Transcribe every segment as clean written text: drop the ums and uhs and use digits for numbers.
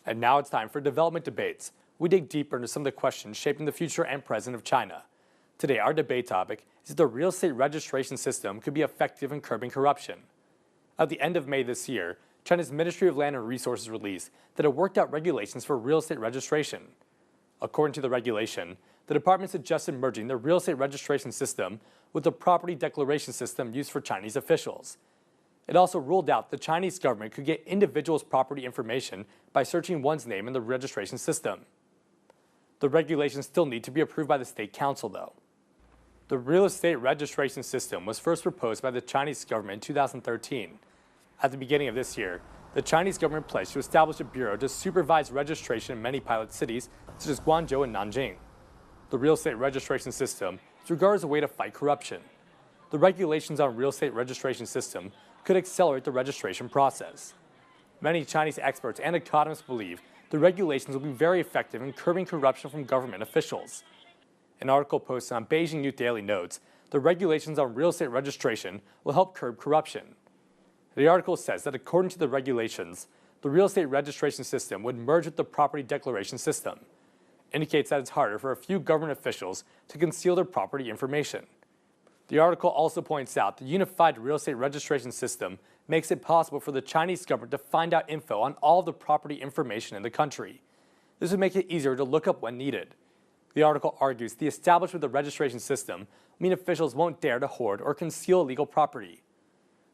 And now it's time for development debates. We dig deeper into some of the questions shaping the future and present of China. Today, our debate topic is if the real estate registration system could be effective in curbing corruption. At the end of May this year, China's Ministry of Land and Resources released that it worked out regulations for real estate registration. According to the regulation, the department suggested merging the real estate registration system with the property declaration system used for Chinese officials. It also ruled out the Chinese government could get individuals' property information by searching one's name in the registration system. The regulations still need to be approved by the State Council, though. The real estate registration system was first proposed by the Chinese government in 2013. At the beginning of this year, the Chinese government pledged to establish a bureau to supervise registration in many pilot cities, such as Guangzhou and Nanjing. The real estate registration system is regarded as a way to fight corruption. The regulations on real estate registration system could accelerate the registration process. Many Chinese experts and economists believe the regulations will be very effective in curbing corruption from government officials. An article posted on Beijing New Daily notes the regulations on real estate registration will help curb corruption. The article says that according to the regulations, the real estate registration system would merge with the property declaration system. It indicates that it's harder for a few government officials to conceal their property information. The article also points out the unified real estate registration system makes it possible for the Chinese government to find out info on all of the property information in the country. This would make it easier to look up when needed. The article argues the establishment of the registration system means officials won't dare to hoard or conceal illegal property.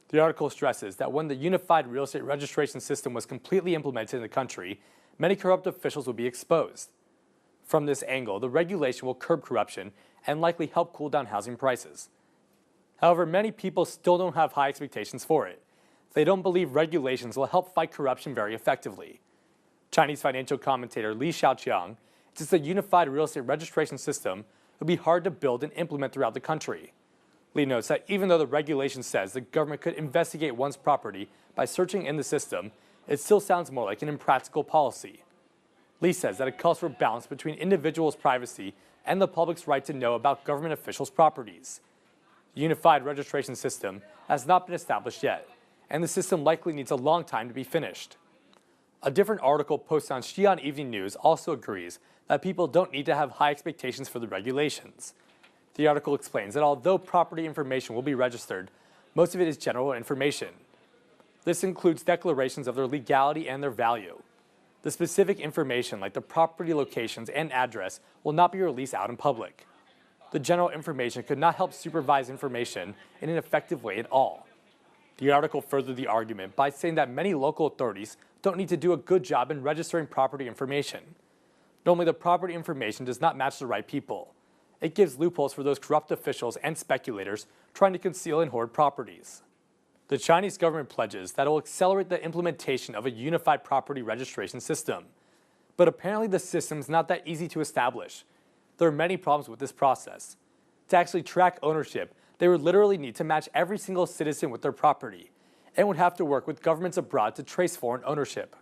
The article stresses that when the unified real estate registration system was completely implemented in the country, many corrupt officials would be exposed. From this angle, the regulation will curb corruption and likely help cool down housing prices. However, many people still don't have high expectations for it. They don't believe regulations will help fight corruption very effectively. Chinese financial commentator Li Xiaoqiang says the unified real estate registration system would be hard to build and implement throughout the country. Li notes that even though the regulation says the government could investigate one's property by searching in the system, it still sounds more like an impractical policy. Li says that it calls for balance between individuals' privacy and the public's right to know about government officials' properties. The unified registration system has not been established yet, and the system likely needs a long time to be finished. A different article posted on Xi'an Evening News also agrees that people don't need to have high expectations for the regulations. The article explains that although property information will be registered, most of it is general information. This includes declarations of their legality and their value. The specific information, like the property locations and address, will not be released out in public. The general information could not help supervise information in an effective way at all. The article furthered the argument by saying that many local authorities don't need to do a good job in registering property information. Normally, the property information does not match the right people. It gives loopholes for those corrupt officials and speculators trying to conceal and hoard properties. The Chinese government pledges that it will accelerate the implementation of a unified property registration system. But apparently the system is not that easy to establish. There are many problems with this process. To actually track ownership, they would literally need to match every single citizen with their property, and would have to work with governments abroad to trace foreign ownership.